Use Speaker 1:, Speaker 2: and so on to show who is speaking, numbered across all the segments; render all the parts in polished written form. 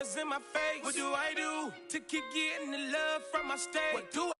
Speaker 1: In my face. What do I do to keep getting the love from my state? What do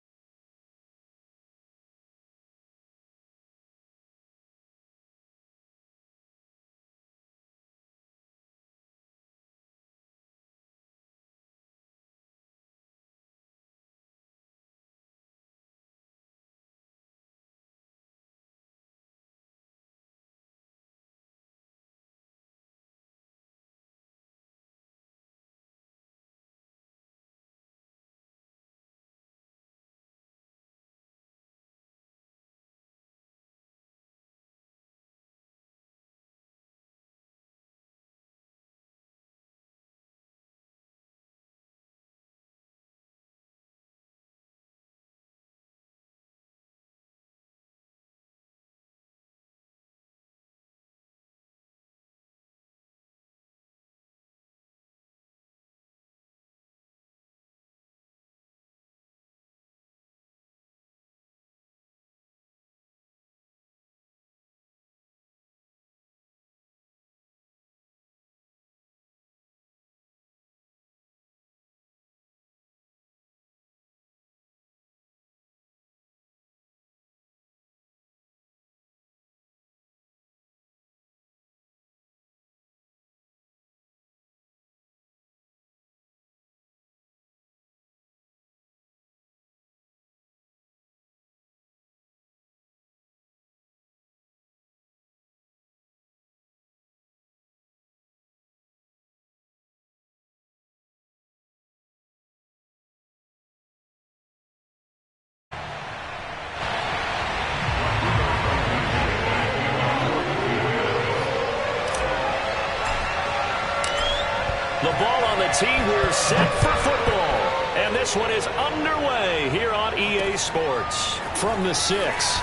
Speaker 2: The ball on the tee. We're set for football. And this one is underway here on EA Sports. From the 6.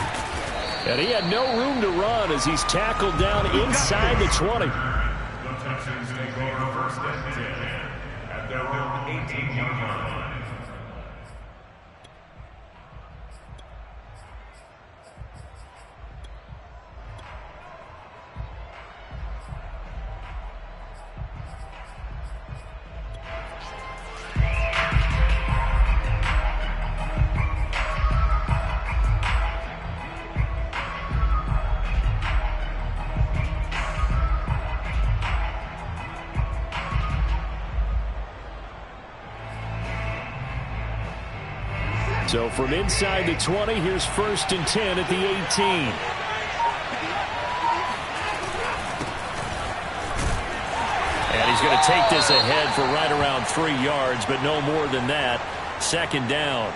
Speaker 2: And he had no room to run as he's tackled down inside the 20.
Speaker 3: The Texans take over first and 10 at their own 18-yard line.
Speaker 2: So from inside the 20, here's first and 10 at the 18. And he's going to take this ahead for right around 3 yards, but no more than that. Second down.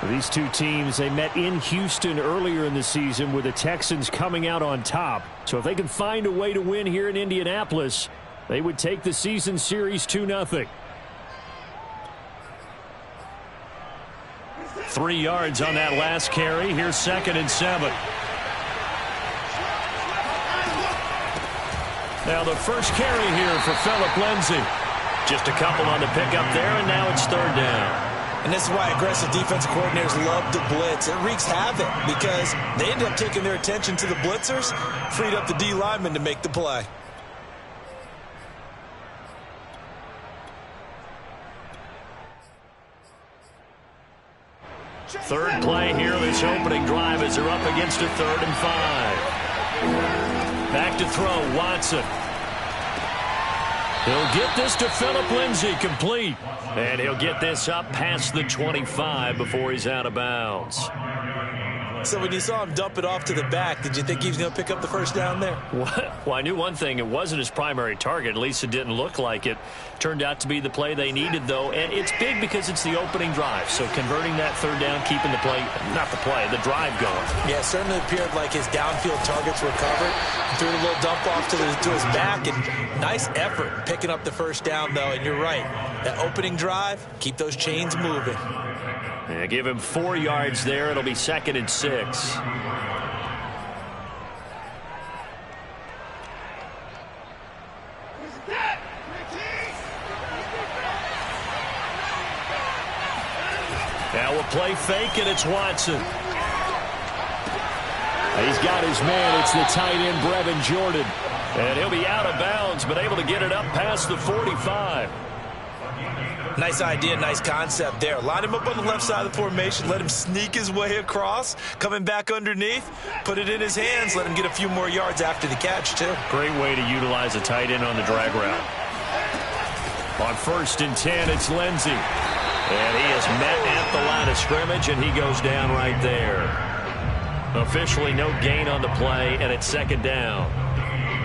Speaker 2: These two teams, they met in Houston earlier in the season with the Texans coming out on top. So if they can find a way to win here in Indianapolis, they would take the season series 2-0. 3 yards on that last carry. Here's second and 7. Now the first carry here for Phillip Lindsay. Just a couple on the pickup there, and now it's third down.
Speaker 4: And this is why aggressive defensive coordinators love to blitz. It wreaks havoc because they end up taking their attention to the blitzers, freed up the D lineman to make the play.
Speaker 2: Third play here, this opening drive as they're up against a 3rd and 5. Back to throw, Watson. He'll get this to Phillip Lindsay, complete. And he'll get this up past the 25 before he's out of bounds.
Speaker 4: So when you saw him dump it off to the back, did you think he was going to pick up the first down there?
Speaker 2: Well, I knew one thing. It wasn't his primary target. At least it didn't look like it. Turned out to be the play they needed, though. And it's big because it's the opening drive. So converting that third down, keeping the play, not the play, the drive going.
Speaker 4: Yeah, it certainly appeared like his downfield targets were covered. Threw a little dump off to his back. And nice effort picking up the first down, though. And you're right. That opening drive, keep those chains moving.
Speaker 2: Yeah, give him 4 yards there. It'll be second and 6. Now we'll play fake, and it's Watson. He's got his man. It's the tight end, Brevin Jordan. And he'll be out of bounds, but able to get it up past the 45.
Speaker 4: Nice idea, nice concept there. Line him up on the left side of the formation, let him sneak his way across, coming back underneath, put it in his hands, let him get a few more yards after the catch, too.
Speaker 2: Great way to utilize a tight end on the drag route. On 1st and 10, it's Lindsey. And he is met at the line of scrimmage, and he goes down right there. Officially no gain on the play, and it's 2nd down.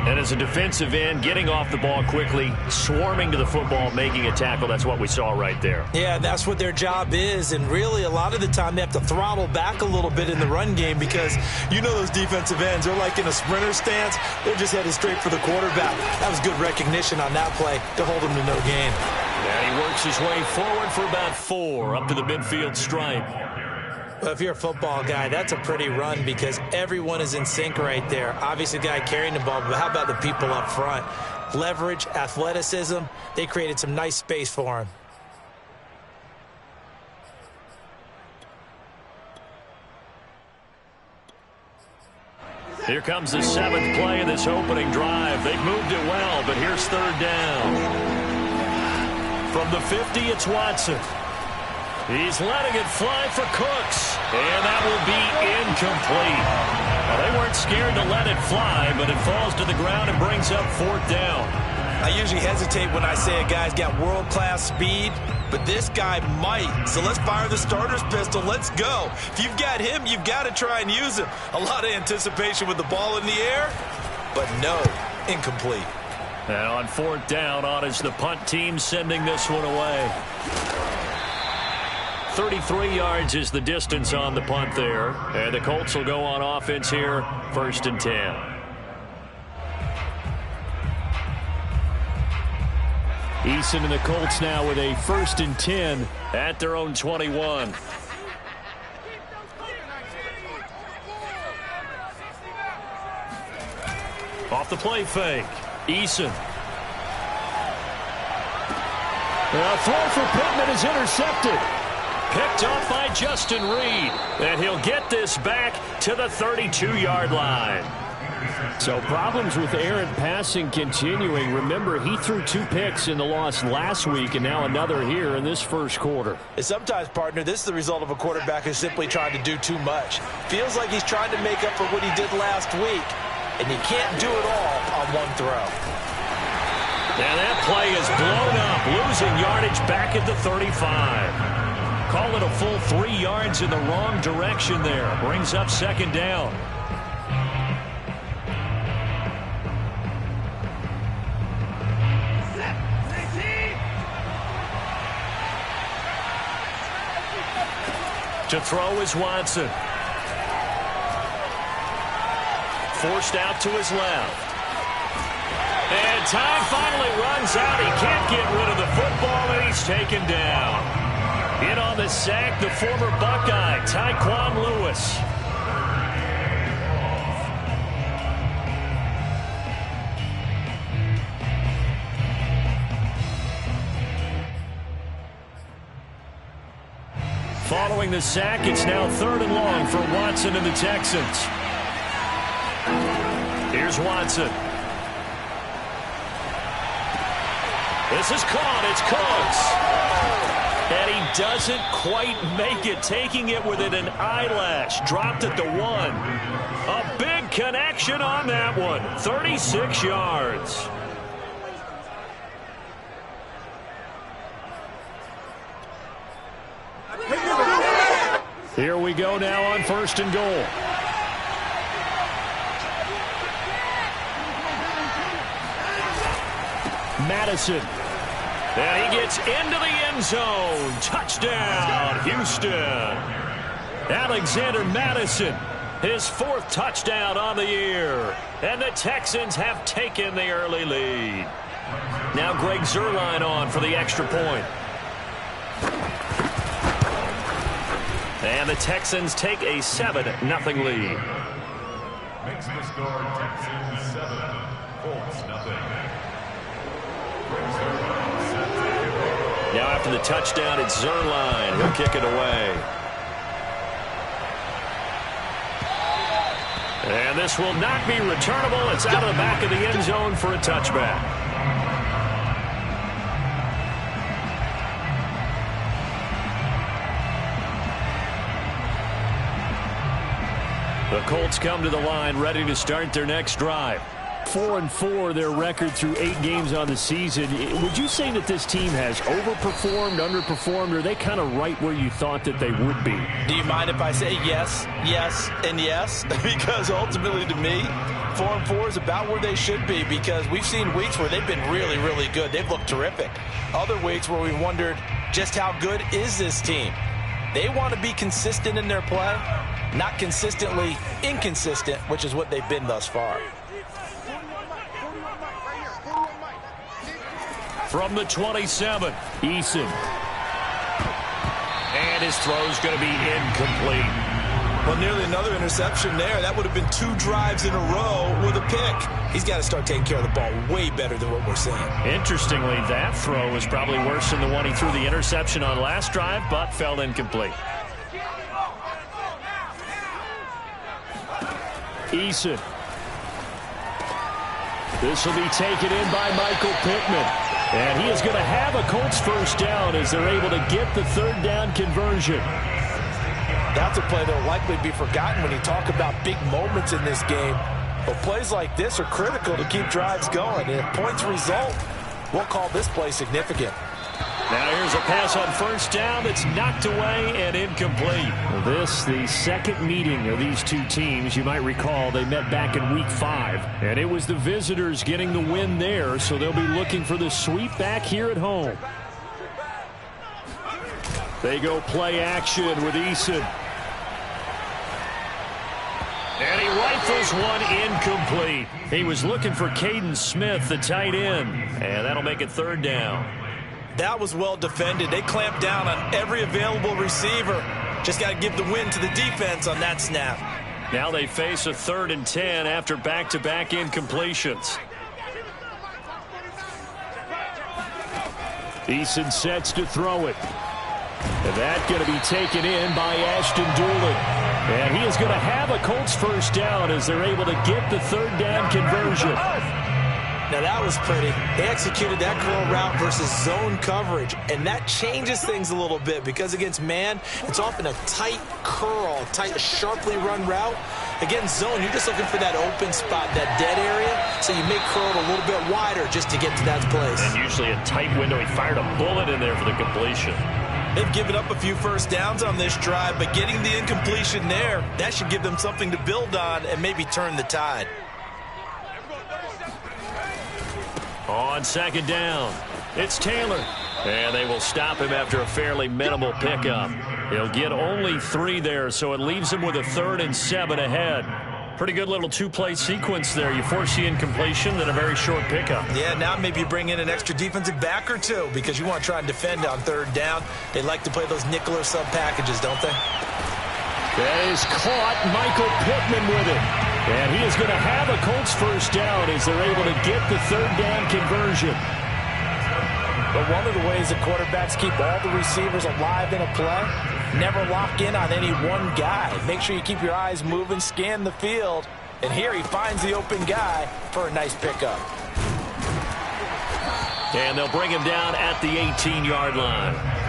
Speaker 2: And as a defensive end, getting off the ball quickly, swarming to the football, making a tackle, that's what we saw right there.
Speaker 4: Yeah, that's what their job is, and really a lot of the time they have to throttle back a little bit in the run game because you know those defensive ends, they're like in a sprinter stance. They're just headed straight for the quarterback. That was good recognition on that play to hold him to no gain.
Speaker 2: And he works his way forward for about 4 up to the midfield stripe.
Speaker 4: Well, if you're a football guy, that's a pretty run because everyone is in sync right there. Obviously, the guy carrying the ball, but how about the people up front? Leverage, athleticism, they created some nice space for him.
Speaker 2: Here comes the 7th play of this opening drive. They've moved it well, but here's 3rd down. From the 50, it's Watson. He's letting it fly for Cooks, and that will be incomplete. Well, they weren't scared to let it fly, but it falls to the ground and brings up 4th down.
Speaker 4: I usually hesitate when I say a guy's got world-class speed, but this guy might. So let's fire the starter's pistol. Let's go. If you've got him, you've got to try and use him. A lot of anticipation with the ball in the air, but no, incomplete.
Speaker 2: And on 4th down, on is the punt team sending this one away. 33 yards is the distance on the punt there. And the Colts will go on offense here, 1st and 10. Eason and the Colts now with a 1st and 10 at their own 21. Off the play fake, Eason. A throw for Pittman is intercepted. Picked off by Justin Reed. And he'll get this back to the 32-yard line. So problems with errant passing continuing. Remember, he threw 2 picks in the loss last week and now another here in this first quarter.
Speaker 4: And sometimes, partner, this is the result of a quarterback who's simply trying to do too much. Feels like he's trying to make up for what he did last week, and you can't do it all on one throw.
Speaker 2: And that play is blown up, losing yardage back at the 35. Call it a full 3 yards in the wrong direction there. Brings up 2nd down. To throw is Watson. Forced out to his left. And time finally runs out. He can't get rid of the football, and he's taken down. In on the sack, the former Buckeye, Tyquan Lewis. Following the sack, it's now 3rd and long for Watson and the Texans. Here's Watson. This is caught. It's Cooks. And he doesn't quite make it, taking it within an eyelash. Dropped at the 1. A big connection on that one. 36 yards. Here we go now on 1st and goal. Madison. And he gets into the end zone. Touchdown, Houston. Alexander Madison, his 4th touchdown on the year. And the Texans have taken the early lead. Now Greg Zuerlein on for the extra point. And the Texans take a 7-0 lead.
Speaker 3: Makes the score Texans 7, Colts 0.
Speaker 2: Now after the touchdown, it's Zuerlein. He'll kick it away. And this will not be returnable. It's out of the back of the end zone for a touchback. The Colts come to the line ready to start their next drive. 4-4 their record through 8 games on the season. Would you say that this team has overperformed, underperformed, or are they kind of right where you thought that they would be?
Speaker 4: Do you mind if I say yes, yes, and yes? Because ultimately to me, 4-4 is about where they should be, because we've seen weeks where they've been really, really good. They've looked terrific. Other weeks where we wondered just how good is this team. They want to be consistent in their play, not consistently inconsistent, which is what they've been thus far.
Speaker 2: From the 27, Eason. And his throw's going to be incomplete.
Speaker 4: Well, nearly another interception there. That would have been 2 drives in a row with a pick. He's got to start taking care of the ball way better than what we're seeing.
Speaker 2: Interestingly, that throw was probably worse than the one he threw the interception on last drive, but fell incomplete. Eason. This will be taken in by Michael Pittman. And he is going to have a Colts first down as they're able to get the 3rd down conversion.
Speaker 4: That's a play that will likely be forgotten when you talk about big moments in this game. But plays like this are critical to keep drives going. And if points result, we'll call this play significant.
Speaker 2: Now here's a pass on first down that's knocked away and incomplete. This, the second meeting of these two teams. You might recall they met back in week 5. And it was the visitors getting the win there, so they'll be looking for the sweep back here at home. They go play action with Eason. And he rifles one incomplete. He was looking for Caden Smith, the tight end. And that'll make it 3rd down.
Speaker 4: That was well defended. They clamped down on every available receiver. Just got to give the win to the defense on that snap.
Speaker 2: Now they face a 3rd and 10 after back-to-back incompletions. Eason sets to throw it. And that's going to be taken in by Ashton Doolin. And he is going to have a Colts first down as they're able to get the 3rd down conversion.
Speaker 4: Now that was pretty. They executed that curl route versus zone coverage, and that changes things a little bit because against man, it's often a tight curl, tight, sharply run route. Against zone, you're just looking for that open spot, that dead area, so you make curl a little bit wider just to get to that place.
Speaker 2: And usually a tight window. He fired a bullet in there for the completion.
Speaker 4: They've given up a few first downs on this drive, but getting the incompletion there, that should give them something to build on and maybe turn the tide.
Speaker 2: On 2nd down, it's Taylor. And they will stop him after a fairly minimal pickup. He'll get only 3 there, so it leaves him with a 3rd and 7 ahead. Pretty good little 2-play sequence there. You force the incompletion, then a very short pickup.
Speaker 4: Yeah, now maybe you bring in an extra defensive back or 2 because you want to try and defend on 3rd down. They like to play those nickel or sub packages, don't they?
Speaker 2: That is caught. Michael Pittman with it. And he is going to have a Colts first down as they're able to get the 3rd down conversion.
Speaker 4: But one of the ways that quarterbacks keep all the receivers alive in a play, never lock in on any one guy. Make sure you keep your eyes moving, scan the field. And here he finds the open guy for a nice pickup.
Speaker 2: And they'll bring him down at the 18-yard line.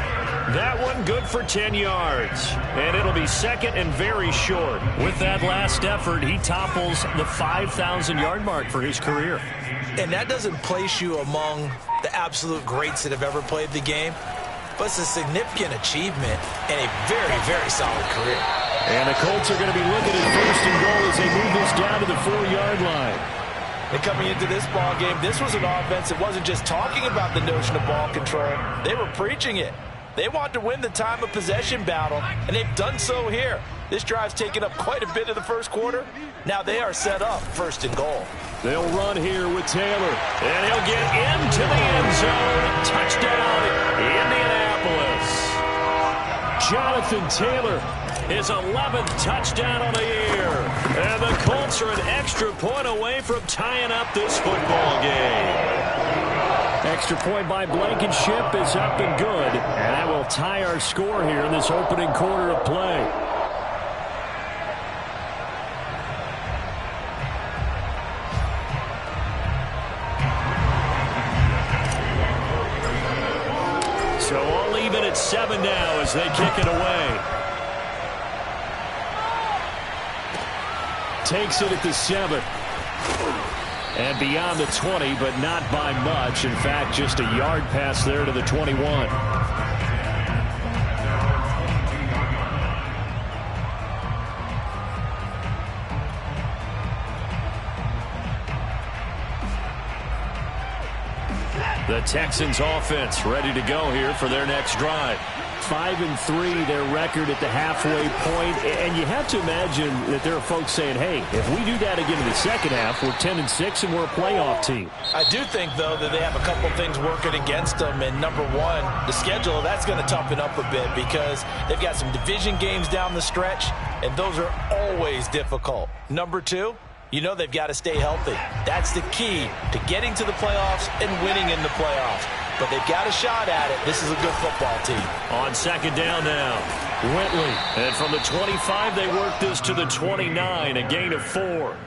Speaker 2: That one good for 10 yards. And it'll be 2nd and very short. With that last effort, he topples the 5,000-yard mark for his career.
Speaker 4: And that doesn't place you among the absolute greats that have ever played the game, but it's a significant achievement and a very, very solid career.
Speaker 2: And the Colts are going to be looking at 1st and goal as they move this down to the 4-yard line.
Speaker 4: And coming into this ball game, this was an offense that wasn't just talking about the notion of ball control. They were preaching it. They want to win the time of possession battle, and they've done so here. This drive's taken up quite a bit of the first quarter. Now they are set up 1st and goal.
Speaker 2: They'll run here with Taylor, and he'll get into the end zone. Touchdown, Indianapolis. Jonathan Taylor, his 11th touchdown on the year. And the Colts are an extra point away from tying up this football game. Extra point by Blankenship is up and good. And that will tie our score here in this opening quarter of play. So all even at 7 now as they kick it away. takes it at the 7. And beyond the 20, but not by much. In fact, just a yard pass there to the 21. The Texans offense ready to go here for their next drive. 5-3, their record at the halfway point. And you have to imagine that there are folks saying, hey, if we do that again in the second half, we're 10-6 and we're a playoff team.
Speaker 4: I do think, though, that they have a couple things working against them. And number one, the schedule, that's going to toughen up a bit because they've got some division games down the stretch, and those are always difficult. Number two, you know they've got to stay healthy. That's the key to getting to the playoffs and winning in the playoffs. But they've got a shot at it. This is a good football team.
Speaker 2: On second down now, Whitley. And from the 25, they work this to the 29, a gain of 4.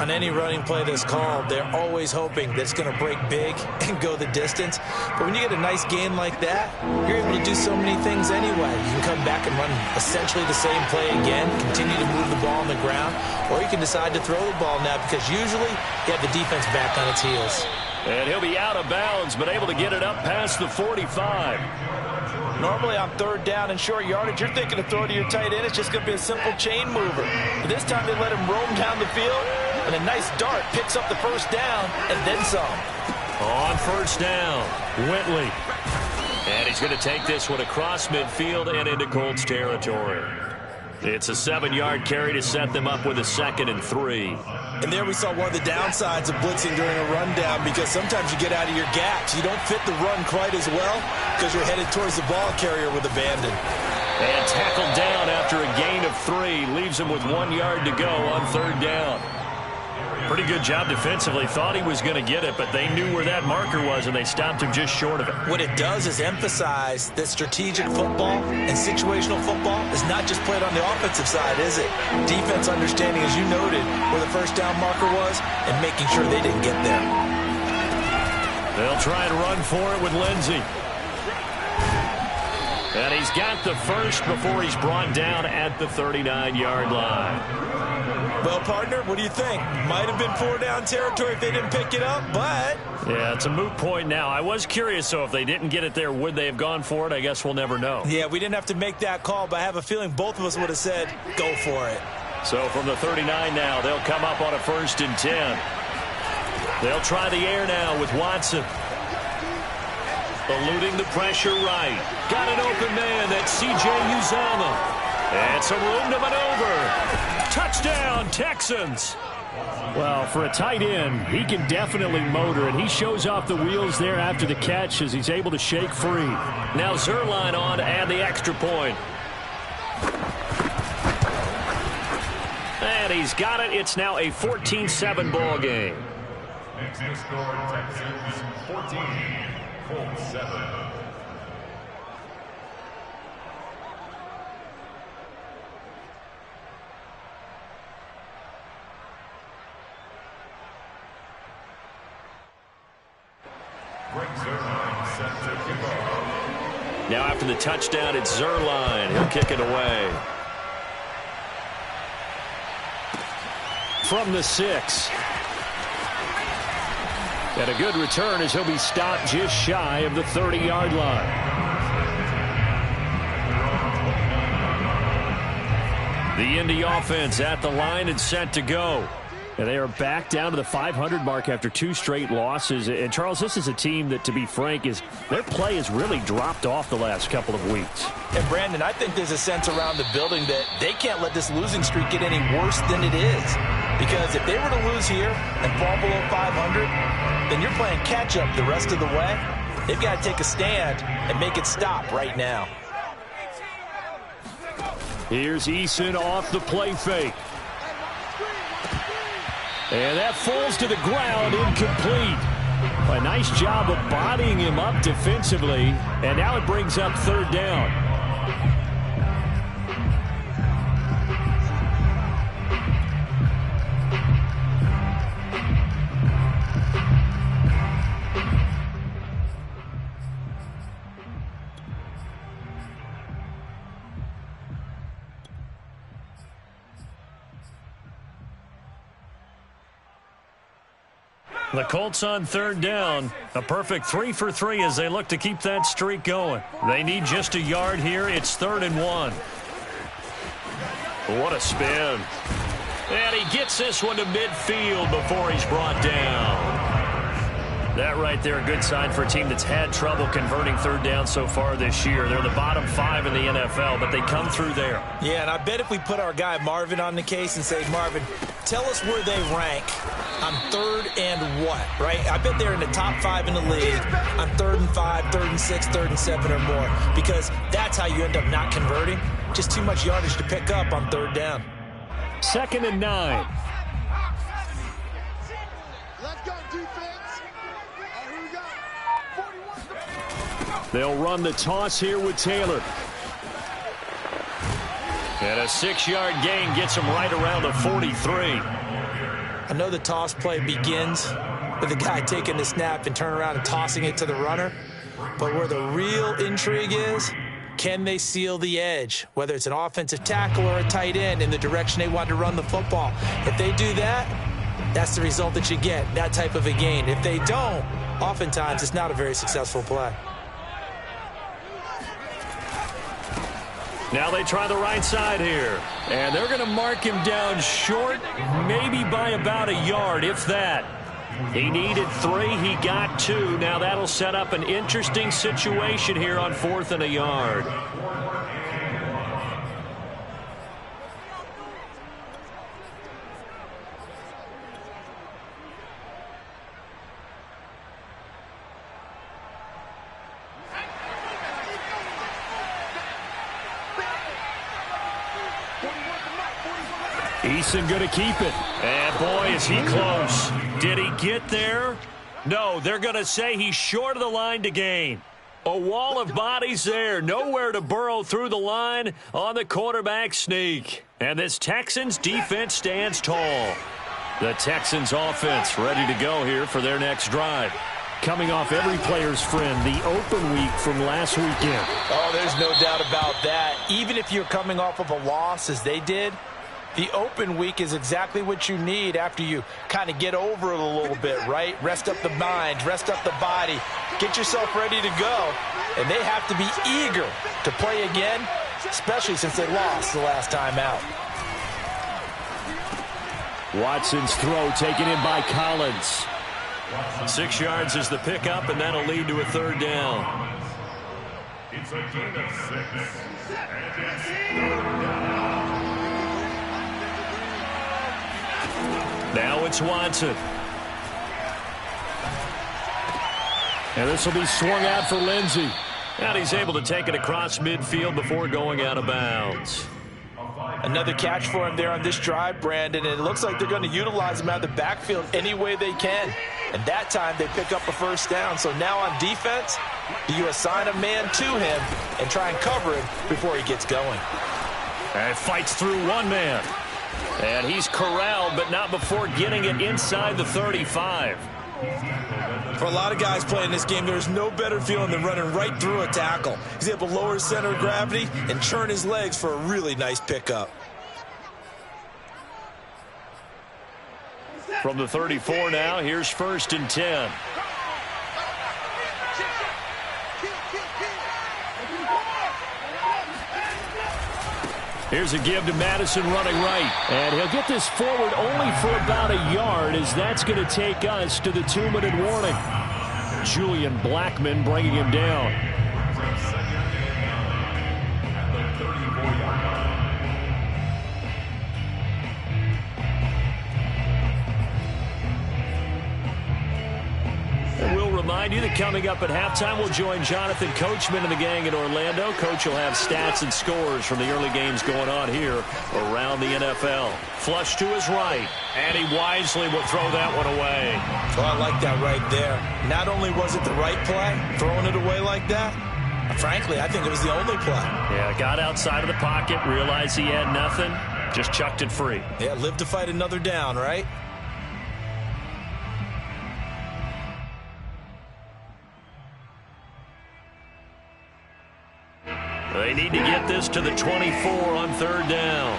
Speaker 4: On any running play that's called, they're always hoping that it's going to break big and go the distance. But when you get a nice gain like that, you're able to do so many things anyway. You can come back and run essentially the same play again, continue to move the ball on the ground, or you can decide to throw the ball now because usually you have the defense back on its heels.
Speaker 2: And he'll be out of bounds, but able to get it up past the 45.
Speaker 4: Normally on third down and short yardage, you're thinking to throw to your tight end. It's just going to be a simple chain mover. But this time they let him roam down the field, and a nice dart picks up the first down and then some.
Speaker 2: On first down, Whitley. And he's going to take this one across midfield and into Colts territory. It's a 7-yard carry to set them up with a 2nd and 3.
Speaker 4: And there we saw one of the downsides of blitzing during a rundown because sometimes you get out of your gaps. You don't fit the run quite as well because you're headed towards the ball carrier with abandon.
Speaker 2: And tackled down after a gain of 3. Leaves him with 1 yard to go on third down. Pretty good job defensively. Thought he was going to get it, but they knew where that marker was, and they stopped him just short of it.
Speaker 4: What it does is emphasize that strategic football and situational football is not just played on the offensive side, is it? Defense understanding, as you noted, where the first down marker was and making sure they didn't get there.
Speaker 2: They'll try and run for it with Lindsey. And he's got the first before he's brought down at the 39-yard line.
Speaker 4: Well, partner, what do you think? Might have been 4-down territory if they didn't pick it up, but...
Speaker 2: Yeah, it's a moot point now. I was curious, so if they didn't get it there, would they have gone for it? I guess we'll never know.
Speaker 4: Yeah, we didn't have to make that call, but I have a feeling both of us would have said, go for it.
Speaker 2: So from the 39 now, they'll come up on a 1st and 10. They'll try the air now with Watson. Eluding the pressure right. Got an open man. That's C.J. Uzomah. And some room to maneuver. Touchdown, Texans. Well, for a tight end, he can definitely motor it. He shows off the wheels there after the catch as he's able to shake free. Now Zerline on to add the extra point. And he's got it. It's now a 14-7 ball game.
Speaker 3: Texans score Texans 14, Colts 7.
Speaker 2: Now after the touchdown, it's Zerline. He'll kick it away. From the 6. And a good return as he'll be stopped just shy of the 30-yard line. The Indy offense at the line and set to go. And they are back down to the 500 mark after 2 straight losses. And, Charles, this is a team that, to be frank, their play has really dropped off the last couple of weeks.
Speaker 4: And, Brandon, I think there's a sense around the building that they can't let this losing streak get any worse than it is. Because if they were to lose here and fall below 500, then you're playing catch-up the rest of the way. They've got to take a stand and make it stop right now.
Speaker 2: Here's Eason off the play fake. And that falls to the ground, incomplete. A nice job of bodying him up defensively. And now it brings up third down. The Colts on third down. A perfect 3 for 3 as they look to keep that streak going. They need just a yard here. It's 3rd and 1. What a spin. And he gets this one to midfield before he's brought down. That right there, a good sign for a team that's had trouble converting third down so far this year. They're the bottom 5 in the NFL, but they come through there.
Speaker 4: Yeah, and I bet if we put our guy Marvin on the case and say, Marvin, tell us where they rank on 3rd and what, right? I bet they're in the top 5 in the league on 3rd and 5, 3rd and 6, 3rd and 7 or more, because that's how you end up not converting. Just too much yardage to pick up on 3rd down.
Speaker 2: 2nd and 9.
Speaker 5: Let's go, defense. Here we go. 41.
Speaker 2: They'll run the toss here with Taylor. And a 6-yard gain gets him right around the 43.
Speaker 4: I know the toss play begins with the guy taking the snap and turning around and tossing it to the runner. But where the real intrigue is, can they seal the edge, whether it's an offensive tackle or a tight end, in the direction they want to run the football? If they do that, that's the result that you get, that type of a gain. If they don't, oftentimes it's not a very successful play.
Speaker 2: Now they try the right side here. And they're going to mark him down short, maybe by about a yard, if that. He needed 3. He got 2. Now that'll set up an interesting situation here on 4th and a yard. Eason going to keep it. And boy, is he close. Did he get there? No, they're going to say he's short of the line to gain. A wall of bodies there. Nowhere to burrow through the line on the quarterback sneak. And this Texans defense stands tall. The Texans offense ready to go here for their next drive. Coming off every player's friend, the open week from last weekend.
Speaker 4: Oh, there's no doubt about that. Even if you're coming off of a loss as they did, the open week is exactly what you need after you kind of get over it a little bit, right? Rest up the mind, rest up the body, get yourself ready to go. And they have to be eager to play again, especially since they lost the last time out.
Speaker 2: Watson's throw taken in by Collins. 6 yards is the pickup, and that'll lead to a 3rd down.
Speaker 3: It's a gain of 6. And it's 3rd down.
Speaker 2: Now it's Watson. And this will be swung out for Lindsey. And he's able to take it across midfield before going out of bounds.
Speaker 4: Another catch for him there on this drive, Brandon, and it looks like they're going to utilize him out of the backfield any way they can. And that time they pick up a 1st down. So now on defense, do you assign a man to him and try and cover him before he gets going?
Speaker 2: And fights through one man. And he's corralled, but not before getting it inside the 35.
Speaker 4: For a lot of guys playing this game, there's no better feeling than running right through a tackle. He's able to lower his center of gravity and churn his legs for a really nice pickup.
Speaker 2: From the 34 now, here's 1st and 10. Here's a give to Madison running right. And he'll get this forward only for about a yard, as that's going to take us to the 2-minute warning. Julian Blackman bringing him down. And we'll remind you that coming up at halftime, we'll join Jonathan Coachman and the gang in Orlando. Coach will have stats and scores from the early games going on here around the NFL. Flush to his right, and he wisely will throw that one away.
Speaker 4: Well, I like that right there. Not only was it the right play, throwing it away like that, frankly, I think it was the only play.
Speaker 2: Yeah, got outside of the pocket, realized he had nothing, just chucked it free.
Speaker 4: Yeah, live to fight another down, right?
Speaker 2: They need to get this to the 24 on 3rd down.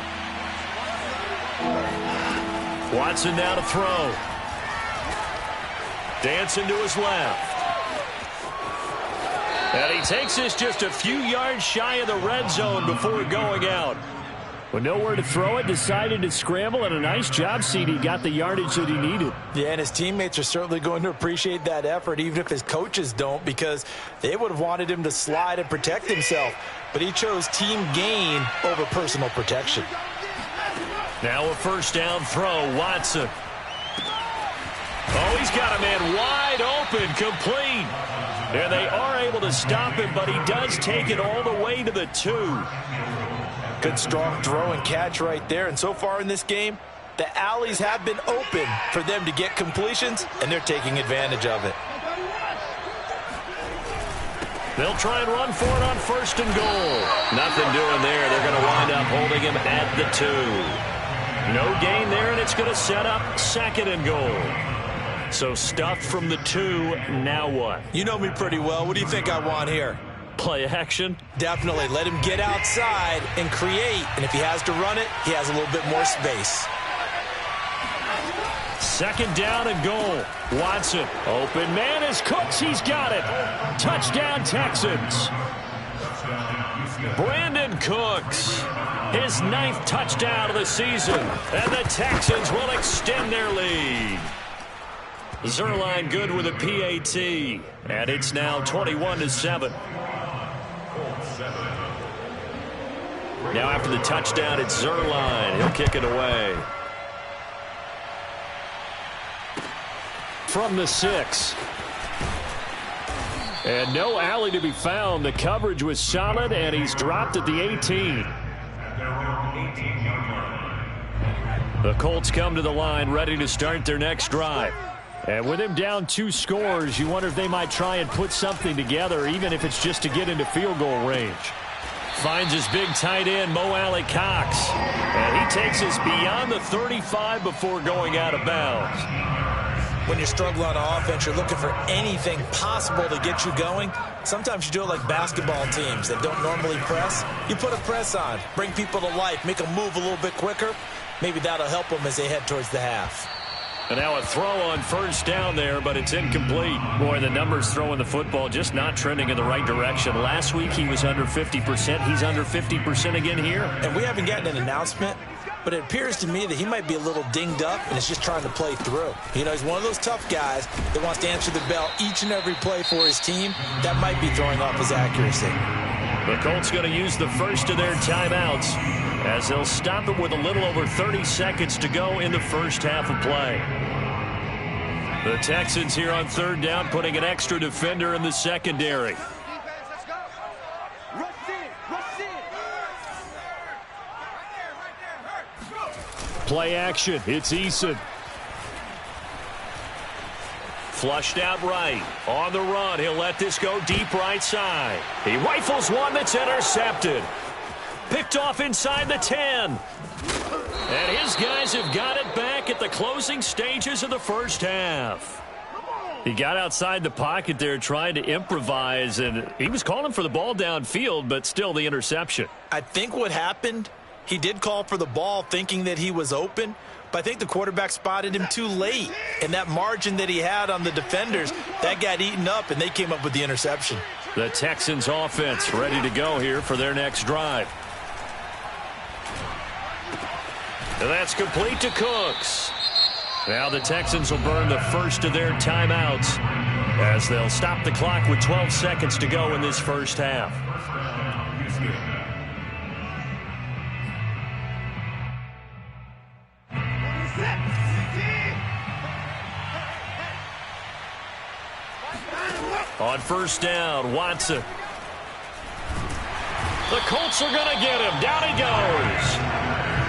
Speaker 2: Watson now to throw. Dancing to his left. And he takes this just a few yards shy of the red zone before going out. With nowhere to throw it, decided to scramble, and a nice job, CD. Got the yardage that he needed.
Speaker 4: Yeah, and his teammates are certainly going to appreciate that effort, even if his coaches don't, because they would have wanted him to slide and protect himself. But he chose team gain over personal protection.
Speaker 2: Now a first down throw, Watson. Oh, he's got a man wide open, complete. And they are able to stop him, but he does take it all the way to the 2.
Speaker 4: Good strong throw and catch right there. And so far in this game, the alleys have been open for them to get completions, and they're taking advantage of it.
Speaker 2: They'll try and run for it on first and goal. Nothing doing there. They're going to wind up holding him at the 2. No gain there, and it's going to set up second and goal. So stuffed from the 2, now what?
Speaker 4: You know me pretty well. What do you think I want here?
Speaker 2: Play action?
Speaker 4: Definitely. Let him get outside and create. And if he has to run it, he has a little bit more space.
Speaker 2: Second down and goal. Watson. Open man is Cooks. He's got it. Touchdown, Texans. Brandon Cooks. His 9th touchdown of the season. And the Texans will extend their lead. Zerline good with a PAT. And it's now 21-7. Now after the touchdown, it's Zerline. He'll kick it away. From the 6. And no alley to be found. The coverage was solid, and he's dropped at the 18. The Colts come to the line ready to start their next drive. And with him down 2 scores, you wonder if they might try and put something together, even if it's just to get into field goal range. Finds his big tight end, Mo Alley Cox. And he takes us beyond the 35 before going out of bounds.
Speaker 4: When you struggle on offense, you're looking for anything possible to get you going. Sometimes you do it like basketball teams that don't normally press. You put a press on, bring people to life, make them move a little bit quicker. Maybe that'll help them as they head towards the half.
Speaker 2: And now a throw on first down there, but it's incomplete. Boy, the numbers throwing the football just not trending in the right direction. Last week he was under 50%. He's under 50% again here.
Speaker 4: And we haven't gotten an announcement, but it appears to me that he might be a little dinged up and is just trying to play through. You know, he's one of those tough guys that wants to answer the bell each and every play for his team. That might be throwing off his accuracy.
Speaker 2: The Colts going to use the first of their timeouts as they'll stop it with a little over 30 seconds to go in the first half of play. The Texans here on third down, putting an extra defender in the secondary. Play action. It's Eason. Flushed out right. On the run. He'll let this go deep right side. He rifles one that's intercepted. Picked off inside the 10. And his guys have got it back at the closing stages of the first half. He got outside the pocket there trying to improvise, and he was calling for the ball downfield, but still the interception.
Speaker 4: I think what happened, he did call for the ball thinking that he was open, but I think the quarterback spotted him too late. And that margin that he had on the defenders, that got eaten up, and they came up with the interception.
Speaker 2: The Texans offense ready to go here for their next drive. And that's complete to Cooks. Now the Texans will burn the first of their timeouts as they'll stop the clock with 12 seconds to go in this first half. On first down, Watson. The Colts are going to get him. Down he goes.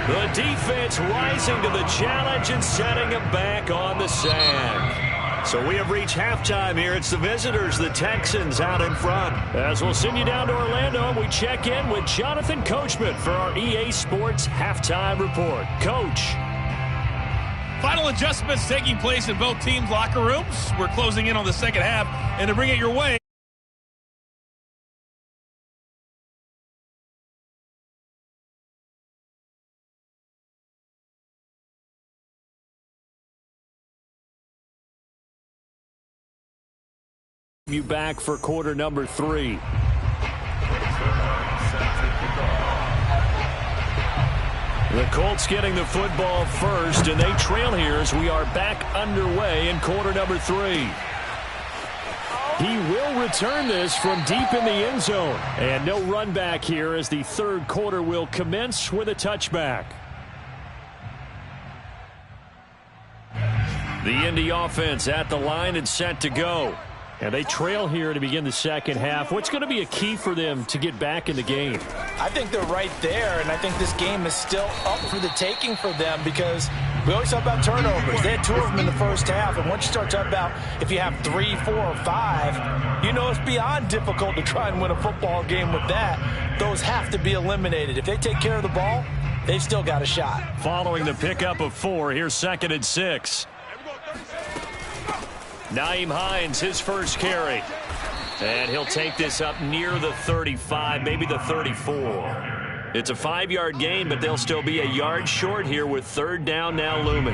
Speaker 2: The defense rising to the challenge and setting him back on the sand. So we have reached halftime here. It's the visitors, the Texans, out in front. As we'll send you down to Orlando, we check in with Jonathan Coachman for our EA Sports Halftime Report. Coach.
Speaker 6: Final adjustments taking place in both teams' locker rooms. We're closing in on the second half, and to bring it your way,
Speaker 2: You back for quarter number 3. The Colts getting the football first, and they trail here as we are back underway in quarter number 3. He will return this from deep in the end zone. And no run back here as the third quarter will commence with a touchback. The Indy offense at the line and set to go. And they trail here to begin the second half. What's going to be a key for them to get back in the game?
Speaker 4: I think they're right there, and I think this game is still up for the taking for them because we always talk about turnovers. They had 2 of them in the first half, and once you start talking about if you have 3, 4, or 5, you know it's beyond difficult to try and win a football game with that. Those have to be eliminated. If they take care of the ball, they've still got a shot.
Speaker 2: Following the pickup of 4, here's 2nd and 6. Nyheim Hines, his first carry. And he'll take this up near the 35, maybe the 34. It's a 5-yard gain, but they'll still be a yard short here with 3rd down now looming.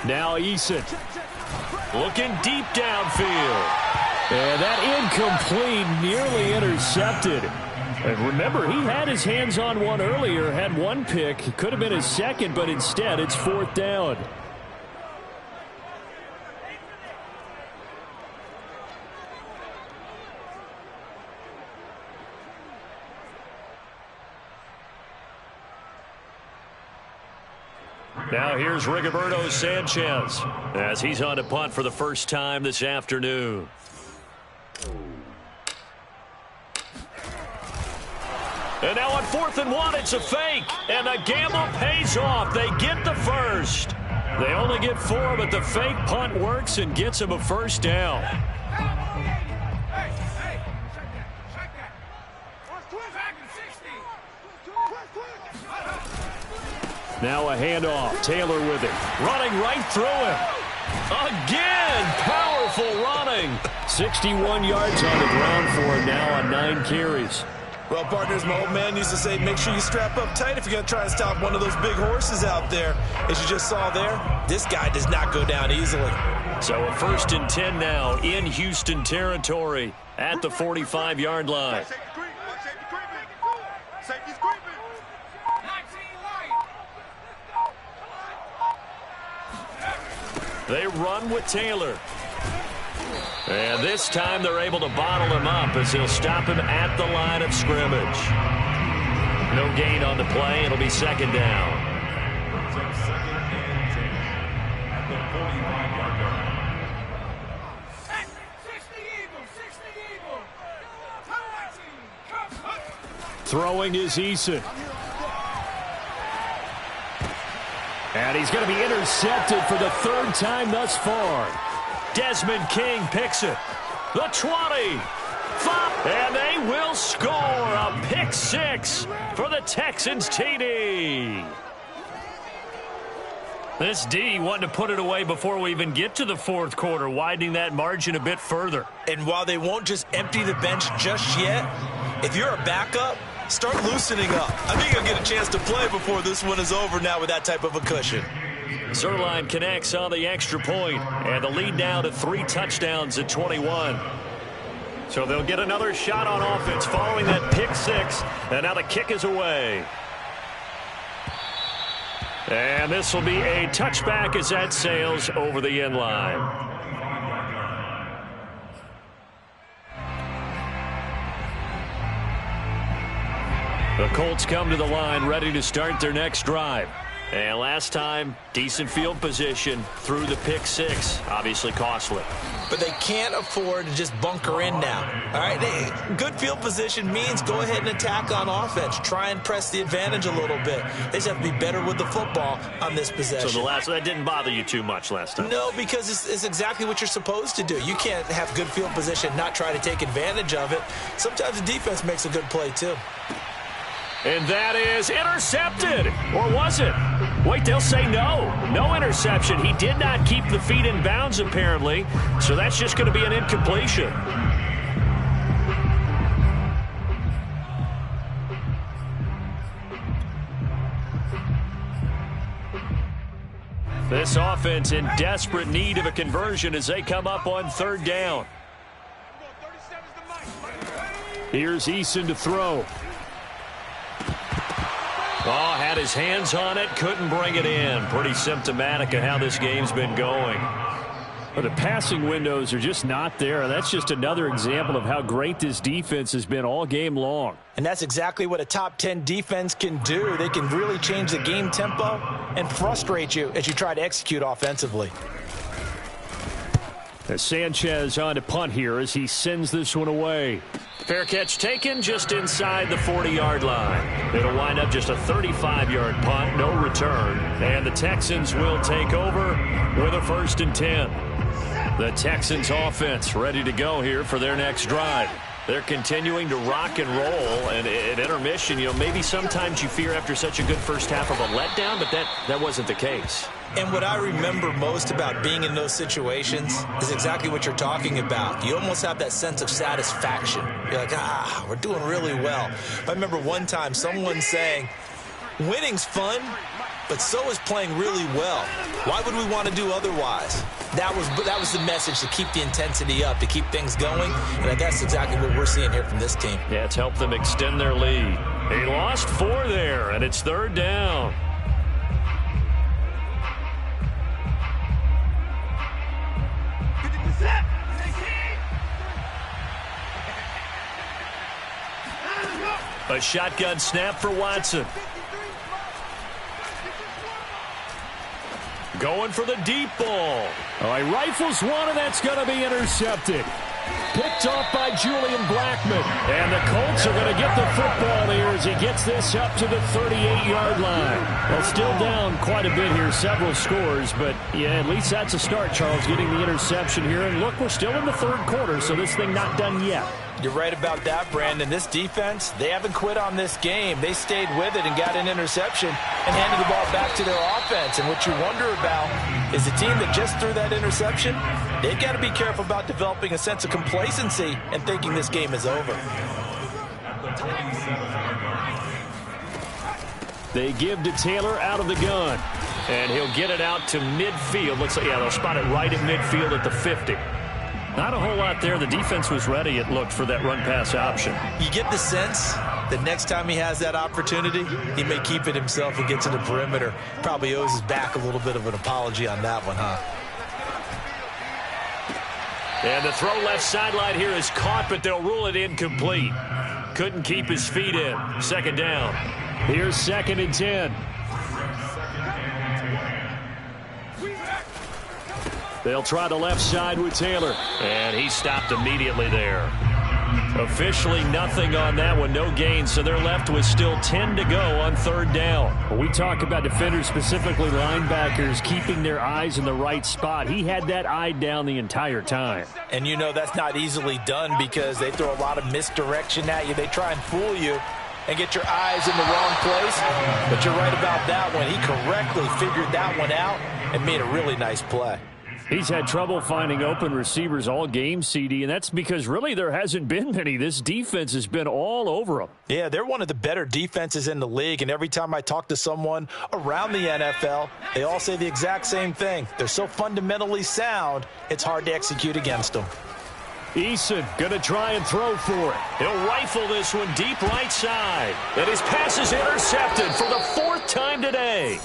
Speaker 2: Now Eason. Looking deep downfield. And that incomplete, nearly intercepted. And remember, he had his hands on one earlier, had 1 pick. Could have been his 2nd, but instead it's 4th down. Now here's Rigoberto Sanchez as he's on to punt for the first time this afternoon. And now on 4th and 1, it's a fake. And the gamble pays off. They get the first. They only get 4, but the fake punt works and gets them a first down. Now a handoff. Taylor with it. Running right through him. Again, powerful running. 61 yards on the ground for him now on 9 carries.
Speaker 7: Well, partners, my old man used to say, make sure you strap up tight if you're going to try to stop one of those big horses out there. As you just saw there, this guy does not go down easily.
Speaker 2: So a 1st and 10 now in Houston territory at the 45-yard line. They run with Taylor. And this time they're able to bottle him up as he'll stop him at the line of scrimmage. No gain on the play. It'll be 2nd down. Throwing is Eason. And he's going to be intercepted for the 3rd time thus far. Desmond King picks it. The 20. 5. And they will score a pick 6 for the Texans TD. This D wanted to put it away before we even get to the 4th quarter, widening that margin a bit further.
Speaker 4: And while they won't just empty the bench just yet, if you're a backup, start loosening up. I think you'll get a chance to play before this one is over now with that type of a cushion.
Speaker 2: Zuerlein connects on the extra point, and the lead now to 3 touchdowns at 21. So they'll get another shot on offense following that pick 6, and now the kick is away. And this will be a touchback as that sails over the end line. The Colts come to the line ready to start their next drive. And last time, decent field position through the pick 6. Obviously costly.
Speaker 4: But they can't afford to just bunker in now. All right, good field position means go ahead and attack on offense. Try and press the advantage a little bit. They just have to be better with the football on this possession.
Speaker 2: So that didn't bother you too much last time?
Speaker 4: No, because it's exactly what you're supposed to do. You can't have good field position, not try to take advantage of it. Sometimes the defense makes a good play too.
Speaker 2: And that is intercepted. Or was it? Wait, they'll say no. No interception. He did not keep the feet in bounds, apparently. So that's just going to be an incompletion. This offense in desperate need of a conversion as they come up on third down. Here's Eason to throw. Oh, had his hands on it, couldn't bring it in. Pretty symptomatic of how this game's been going. But the passing windows are just not there. That's just another example of how great this defense has been all game long.
Speaker 4: And that's exactly what a top 10 defense can do. They can really change the game tempo and frustrate you as you try to execute offensively.
Speaker 2: As Sanchez on to punt here as he sends this one away. Fair catch taken just inside the 40-yard line. It'll wind up just a 35-yard punt, no return. And the Texans will take over with a 1st and 10. The Texans offense ready to go here for their next drive. They're continuing to rock and roll, and at intermission, maybe sometimes you fear after such a good first half of a letdown, but that wasn't the case.
Speaker 4: And what I remember most about being in those situations is exactly what you're talking about. You almost have that sense of satisfaction. You're like, we're doing really well. I remember one time someone saying, winning's fun, but so is playing really well. Why would we want to do otherwise? That was the message, to keep the intensity up, to keep things going. And that's exactly what we're seeing here from this team.
Speaker 2: Yeah, it's helped them extend their lead. They lost 4 there, and it's 3rd down. A shotgun snap for Watson. Going for the deep ball.
Speaker 8: All right, rifles one, and that's going to be intercepted. Picked off by Julian Blackmon.
Speaker 2: And the Colts are going to get the football here as he gets this up to the 38-yard line. Well, still down quite a bit here, several scores, but yeah, at least that's a start, Charles, getting the interception here. And look, we're still in the 3rd quarter, so this thing not done yet.
Speaker 4: You're right about that, Brandon. This defense, they haven't quit on this game. They stayed with it and got an interception and handed the ball back to their offense. And what you wonder about is the team that just threw that interception, they've got to be careful about developing a sense of complacency and thinking this game is over.
Speaker 2: They give to Taylor out of the gun. And he'll get it out to midfield. Looks like, they'll spot it right at midfield at the 50. Not a whole lot there. The defense was ready, it looked, for that run-pass option.
Speaker 4: You get the sense that next time he has that opportunity, he may keep it himself and get to the perimeter. Probably owes his back a little bit of an apology on that one, huh?
Speaker 2: And the throw left sideline here is caught, but they'll rule it incomplete. Couldn't keep his feet in. 2nd down.
Speaker 8: Here's 2nd and 10.
Speaker 2: They'll try the left side with Taylor. And he stopped immediately there. Officially nothing on that one, no gain, so they're left with still 10 to go on 3rd down.
Speaker 8: When we talk about defenders, specifically linebackers, keeping their eyes in the right spot, he had that eye down the entire time.
Speaker 4: And that's not easily done because they throw a lot of misdirection at you. They try and fool you and get your eyes in the wrong place. But you're right about that one. He correctly figured that one out and made a really nice play.
Speaker 8: He's had trouble finding open receivers all game, CD, and that's because really there hasn't been many. This defense has been all over them.
Speaker 4: Yeah, they're one of the better defenses in the league, and every time I talk to someone around the NFL, they all say the exact same thing. They're so fundamentally sound, it's hard to execute against them.
Speaker 8: Eason going to try and throw for it.
Speaker 2: He'll rifle this one deep right side. And his pass is intercepted for the 4th time today.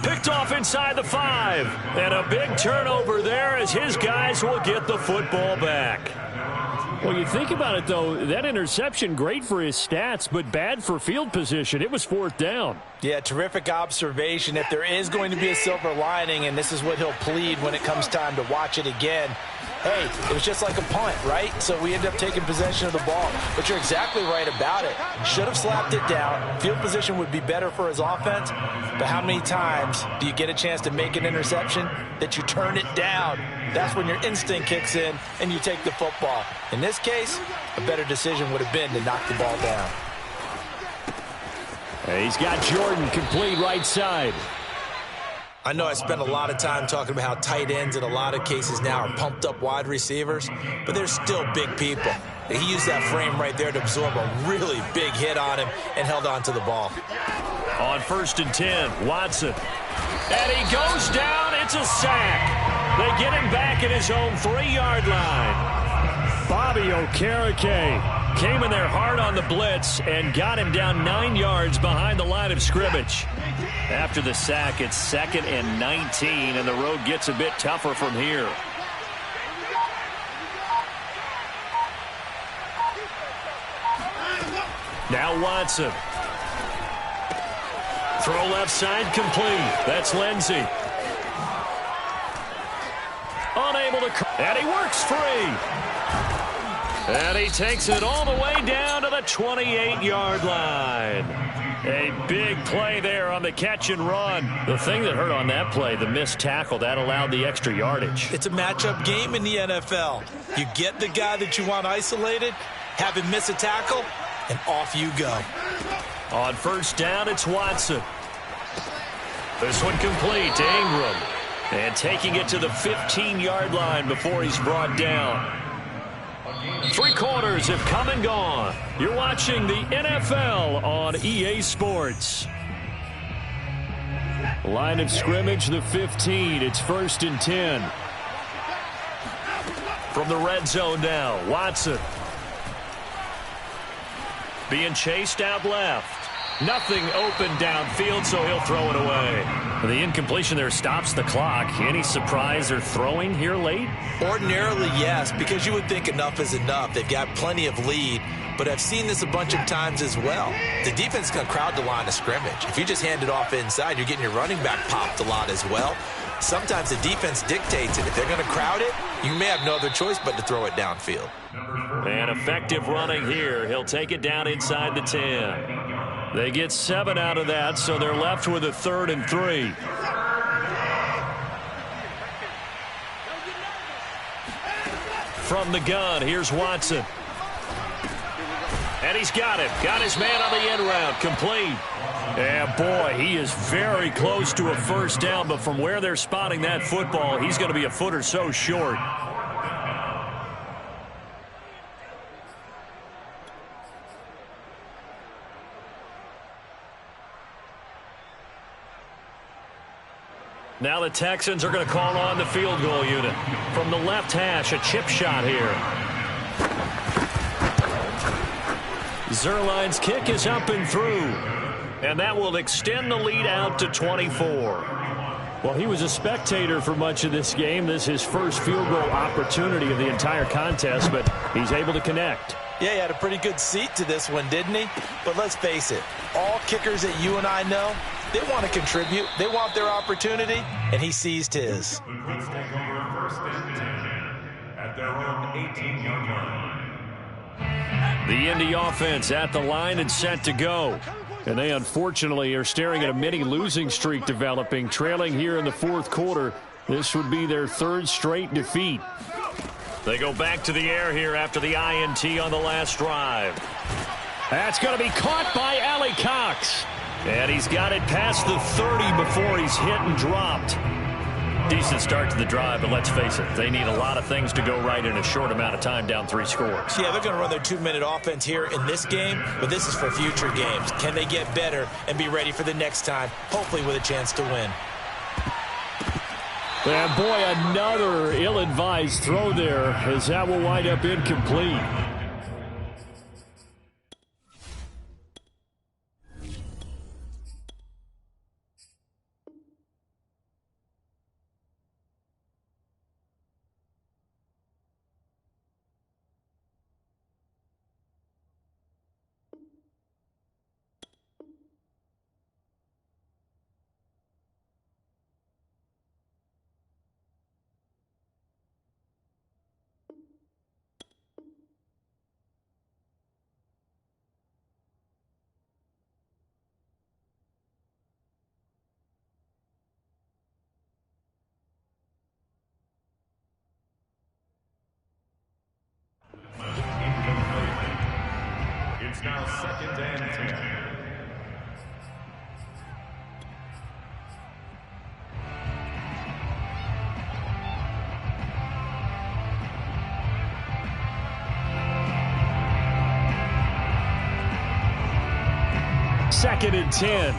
Speaker 2: Picked off inside the 5. And a big turnover there as his guys will get the football back.
Speaker 8: Well, you think about it, though, that interception, great for his stats, but bad for field position. It was 4th down.
Speaker 4: Yeah, terrific observation. If there is going to be a silver lining, and this is what he'll plead when it comes time to watch it again, hey, it was just like a punt, right? So we end up taking possession of the ball. But you're exactly right about it. Should have slapped it down. Field position would be better for his offense. But how many times do you get a chance to make an interception that you turn it down? That's when your instinct kicks in and you take the football. In this case, a better decision would have been to knock the ball down.
Speaker 8: He's got Jordan complete right side.
Speaker 4: I know I spent a lot of time talking about how tight ends in a lot of cases now are pumped up wide receivers, but they're still big people. He used that frame right there to absorb a really big hit on him and held on to the ball.
Speaker 2: On 1st and 10, Watson. And he goes down it's a sack. They get him back at his own 3-yard line. Bobby Okereke came in there hard on the blitz and got him down 9 yards behind the line of scrimmage. After the sack, it's 2nd and 19, and the road gets a bit tougher from here. Now Watson. Throw left side complete. That's Lindsey. Unable to... And he works free. And he takes it all the way down to the 28-yard line. A big play there on the catch and run. The thing that hurt on that play, the missed tackle, that allowed the extra yardage.
Speaker 4: It's a matchup game in the NFL. You get the guy that you want isolated, have him miss a tackle, and off you go.
Speaker 2: On first down, it's Watson. This one complete to Ingram. And taking it to the 15-yard line before he's brought down. 3 quarters have come and gone. You're watching the NFL on EA Sports. Line of scrimmage, the 15. It's 1st and 10. From the red zone now, Watson. Being chased out left. Nothing open downfield, so he'll throw it away. The incompletion there stops the clock. Any surprise they're throwing here late?
Speaker 4: Ordinarily, yes, because you would think enough is enough. They've got plenty of lead, but I've seen this a bunch of times as well. The defense is going to crowd the line of scrimmage. If you just hand it off inside, you're getting your running back popped a lot as well. Sometimes the defense dictates it. If they're going to crowd it, you may have no other choice but to throw it downfield.
Speaker 2: And effective running here. He'll take it down inside the 10. They get 7 out of that, so they're left with a 3rd and 3. From the gun, here's Watson. And he's got it. Got his man on the end route. Complete. And boy, he is very close to a first down, but from where they're spotting that football, he's going to be a foot or so short. Now the Texans are going to call on the field goal unit. From the left hash, a chip shot here. Zerline's kick is up and through. And that will extend the lead out to 24. Well, he was a spectator for much of this game. This is his first field goal opportunity of the entire contest, but he's able to connect.
Speaker 4: Yeah, he had a pretty good seat to this one, didn't he? But let's face it, all kickers that you and I know, they want to contribute. They want their opportunity, and he seized his.
Speaker 3: The Colts take over 1st and 10 at their own 18-yard line.
Speaker 2: The Indy offense at the line and set to go. And they unfortunately are staring at a mini losing streak developing, trailing here in the 4th quarter. This would be their 3rd straight defeat. They go back to the air here after the INT on the last drive. That's going to be caught by Allie Cox. And he's got it past the 30 before he's hit and dropped. Decent start to the drive, but let's face it, they need a lot of things to go right in a short amount of time, down 3 scores.
Speaker 4: Yeah, they're going to run their 2-minute offense here in this game, but this is for future games. Can they get better and be ready for the next time, hopefully with a chance to win?
Speaker 2: And boy, another ill-advised throw there, as that will wind up incomplete.
Speaker 3: It's now 2nd and 10.
Speaker 2: Second and 10.
Speaker 1: 19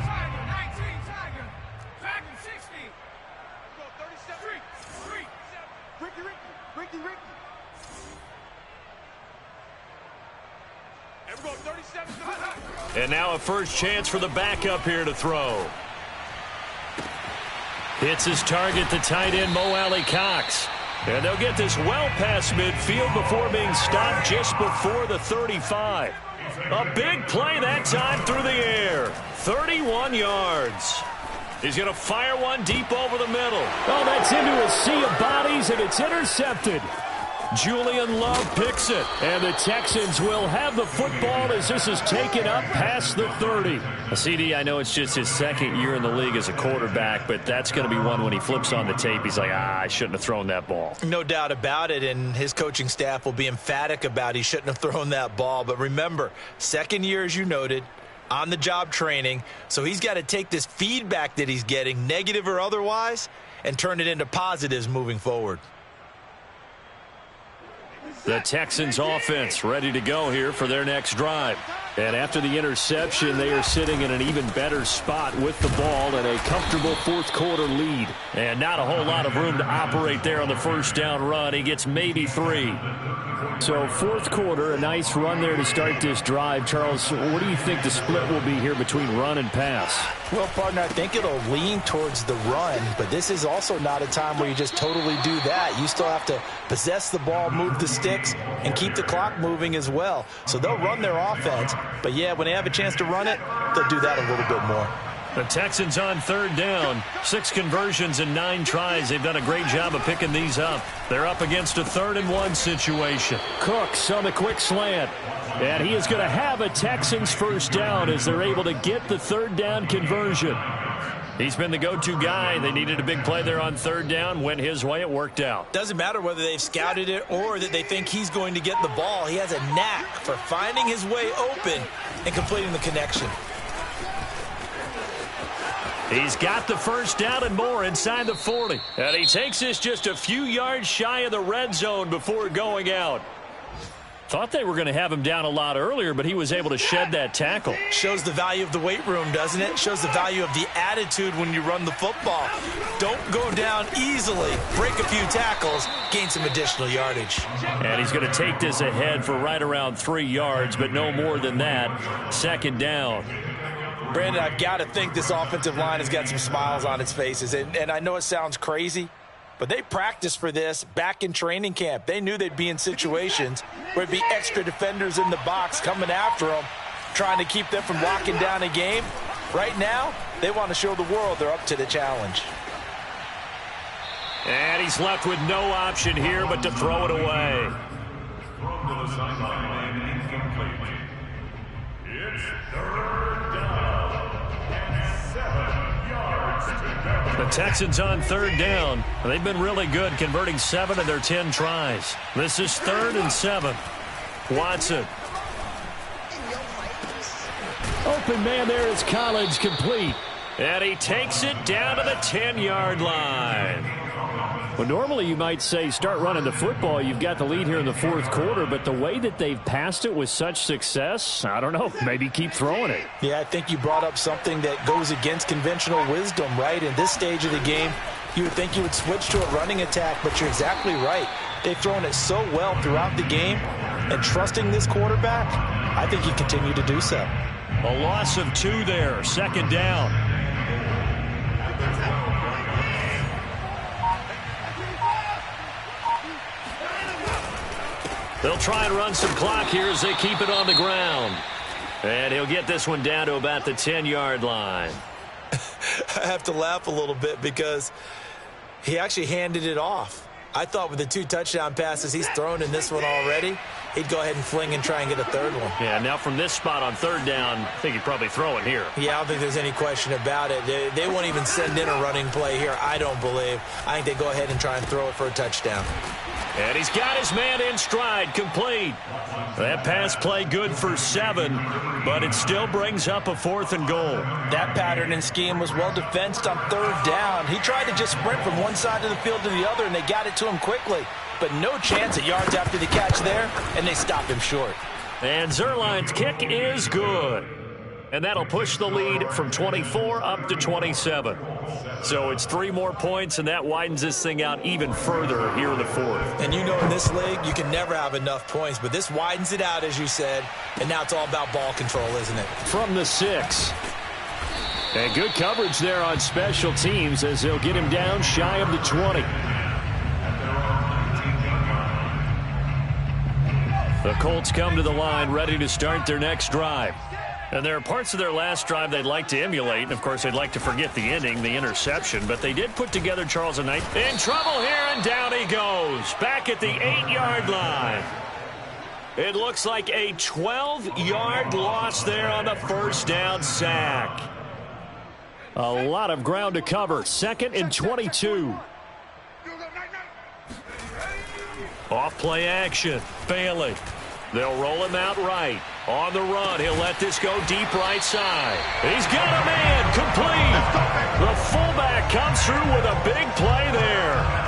Speaker 1: Tiger, 19 Tiger, back and 60.
Speaker 2: And now a first chance for the backup here to throw. Hits his target, the tight end, Mo Alley Cox. And they'll get this well past midfield before being stopped just before the 35. A big play that time through the air. 31 yards. He's going to fire one deep over the middle.
Speaker 8: Oh, that's into a sea of bodies, and it's intercepted.
Speaker 2: Julian Love picks it.
Speaker 8: And the Texans will have the football as this is taken up past the 30.
Speaker 2: CD, I know it's just his second year in the league as a quarterback, but that's going to be one when he flips on the tape. He's like, I shouldn't have thrown that ball.
Speaker 4: No doubt about it, and his coaching staff will be emphatic about he shouldn't have thrown that ball. But remember, second year, as you noted, on-the-job training, so he's got to take this feedback that he's getting, negative or otherwise, and turn it into positives moving forward.
Speaker 2: The Texans offense ready to go here for their next drive.
Speaker 8: And after the interception, they are sitting in an even better spot with the ball and a comfortable fourth quarter lead.
Speaker 2: And not a whole lot of room to operate there on the first down run. He gets maybe 3.
Speaker 8: So fourth quarter, a nice run there to start this drive. Charles, what do you think the split will be here between run and pass?
Speaker 4: Well, partner, I think it'll lean towards the run, but this is also not a time where you just totally do that. You still have to possess the ball, move the sticks, and keep the clock moving as well. So they'll run their offense, but yeah, when they have a chance to run it, they'll do that a little bit more.
Speaker 2: The Texans on third down. 6 conversions and 9 tries. They've done a great job of picking these up. They're up against a 3rd-and-1 situation.
Speaker 8: Cooks on the quick slant. And he is going to have a Texans first down as they're able to get the 3rd down conversion.
Speaker 2: He's been the go-to guy. They needed a big play there on 3rd down. Went his way. It worked out.
Speaker 4: Doesn't matter whether they've scouted it or that they think he's going to get the ball. He has a knack for finding his way open and completing the connection.
Speaker 2: He's got the first down and more inside the 40. And he takes this just a few yards shy of the red zone before going out. Thought they were going to have him down a lot earlier, but he was able to shed that tackle.
Speaker 4: Shows the value of the weight room, doesn't it? Shows the value of the attitude when you run the football. Don't go down easily. Break a few tackles. Gain some additional yardage.
Speaker 2: And he's going to take this ahead for right around 3 yards, but no more than that. 2nd down.
Speaker 4: Brandon, I've got to think this offensive line has got some smiles on its faces. And I know it sounds crazy, but they practiced for this back in training camp. They knew they'd be in situations where it'd be extra defenders in the box coming after them, trying to keep them from locking down a game. Right now, they want to show the world they're up to the challenge.
Speaker 2: And he's left with no option here but to throw it away.
Speaker 3: Thrown to the sideline and incomplete. It's 3rd down and 7 yards to go.
Speaker 2: The Texans on 3rd down. They've been really good, converting 7 of their 10 tries. This is 3rd and 7. Watson.
Speaker 8: Open man there is Collins, complete.
Speaker 2: And he takes it down to the 10-yard line.
Speaker 8: Well, normally you might say start running the football. You've got the lead here in the fourth quarter, but the way that they've passed it with such success, I don't know, maybe keep throwing it.
Speaker 4: Yeah, I think you brought up something that goes against conventional wisdom, right? In this stage of the game, you would think you would switch to a running attack, but you're exactly right. They've thrown it so well throughout the game, and trusting this quarterback, I think you continue to do so.
Speaker 2: A loss of 2 there, 2nd down. They'll try and run some clock here as they keep it on the ground. And he'll get this one down to about the 10-yard line.
Speaker 4: I have to laugh a little bit because he actually handed it off. I thought with the 2 touchdown passes he's thrown in this one already, he'd go ahead and fling and try and get a 3rd one.
Speaker 2: Yeah, now from this spot on 3rd down, I think he'd probably throw it here.
Speaker 4: Yeah, I don't think there's any question about it. They won't even send in a running play here, I don't believe. I think they go ahead and try and throw it for a touchdown.
Speaker 2: And he's got his man in stride, complete. That pass play good for 7, but it still brings up a 4th and goal.
Speaker 4: That pattern and scheme was well defensed on 3rd down. He tried to just sprint from one side of the field to the other, and they got it to him quickly. But no chance at yards after the catch there, and they stopped him short.
Speaker 2: And Zerline's kick is good. And that'll push the lead from 24 up to 27. So it's 3 more points, and that widens this thing out even further here in the fourth.
Speaker 4: And you know in this league, you can never have enough points, but this widens it out, as you said, and now it's all about ball control, isn't it?
Speaker 2: From the 6. And good coverage there on special teams as they'll get him down shy of the 20. The Colts come to the line ready to start their next drive. And there are parts of their last drive they'd like to emulate. And, of course, they'd like to forget the ending, the interception. But they did put together Charles and Knight. In trouble here, and down he goes. Back at the 8-yard line. It looks like a 12-yard loss there on the first down sack. A lot of ground to cover. 2nd and 22. Off play action. Bailey. They'll roll him out right. On the run, he'll let this go deep right side. He's got a man complete. The fullback comes through with a big play there.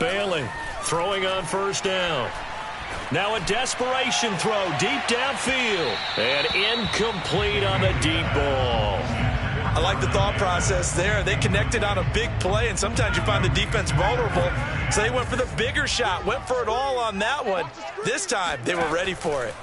Speaker 2: Bailey throwing on first down. Now a desperation throw deep downfield. And incomplete on the deep ball.
Speaker 7: I like the thought process there. They connected on a big play, and sometimes you find the defense vulnerable. So they went for the bigger shot, went for it all on that one. This time, they were ready for it.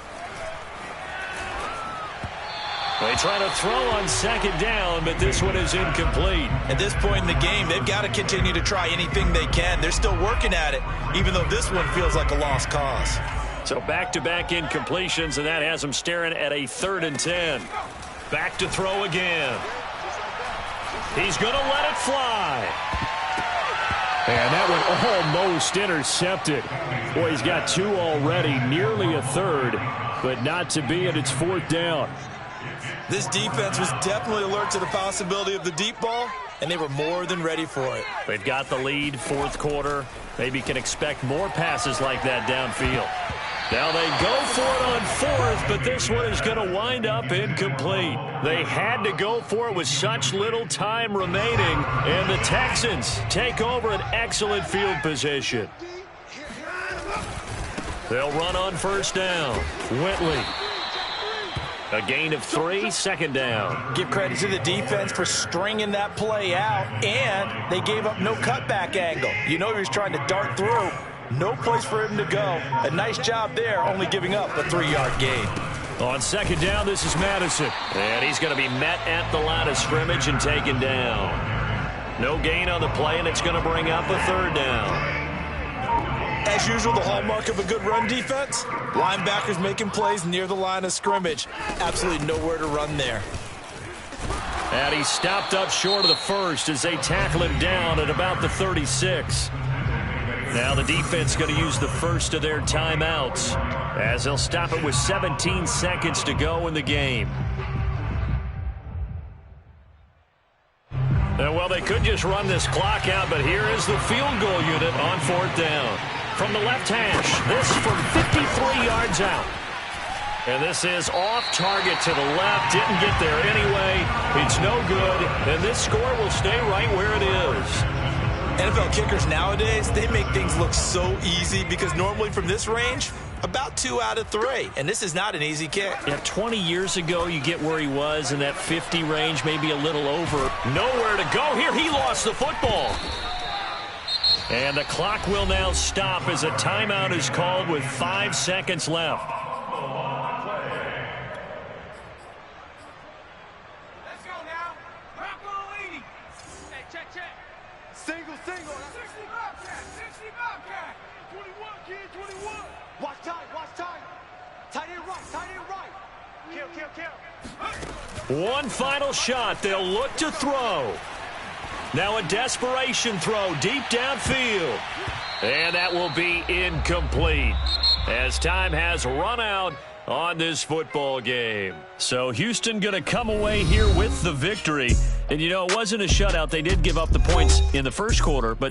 Speaker 2: They try to throw on second down, but this one is incomplete.
Speaker 7: At this point in the game, they've got to continue to try anything they can. They're still working at it, even though this one feels like a lost cause.
Speaker 2: So back-to-back incompletions, and that has them staring at a 3rd and 10. Back to throw again. He's going to let it fly. And that one almost intercepted. Boy, he's got 2 already, nearly a 3rd, but not to be, and it's 4th down.
Speaker 7: This defense was definitely alert to the possibility of the deep ball, and they were more than ready for it.
Speaker 2: They've got the lead, 4th quarter. Maybe can expect more passes like that downfield. Now they go for it on 4th, but this one is going to wind up incomplete. They had to go for it with such little time remaining, and the Texans take over an excellent field position. They'll run on first down. Whitley. A gain of 3, 2nd down.
Speaker 4: Give credit to the defense for stringing that play out, and they gave up no cutback angle. You know he was trying to dart through. No place for him to go. A nice job there, only giving up a 3-yard gain.
Speaker 2: On second down, this is Madison. And he's going to be met at the line of scrimmage and taken down. No gain on the play, and it's going to bring up a 3rd down.
Speaker 7: As usual, the hallmark of a good run defense, linebackers making plays near the line of scrimmage. Absolutely nowhere to run there.
Speaker 2: And he stopped up short of the 1st as they tackle him down at about the 36. Now the defense going to use the first of their timeouts as they'll stop it with 17 seconds to go in the game. Well, they could just run this clock out, but here is the field goal unit on 4th down. From the left hash, this from 53 yards out. And this is off target to the left. Didn't get there anyway. It's no good. And this score will stay right where it is.
Speaker 7: NFL kickers nowadays, they make things look so easy because normally from this range, about 2 out of 3. And this is not an easy kick.
Speaker 2: Yeah, 20 years ago, you get where he was in that 50 range, maybe a little over. Nowhere to go here. He lost the football. And the clock will now stop as a timeout is called with 5 seconds left.
Speaker 1: Let's go now. Rocco leading. Hey, check.
Speaker 5: Single.
Speaker 1: 60 Bobcat. 21, kid, 21.
Speaker 5: Watch time. Tight end right. Kill.
Speaker 2: One final shot. They'll look to throw. Now a desperation throw deep downfield. And that will be incomplete as time has run out on this football game. So Houston going to come away here with the victory. And, you know, it wasn't a shutout. They did give up the points in the first quarter, but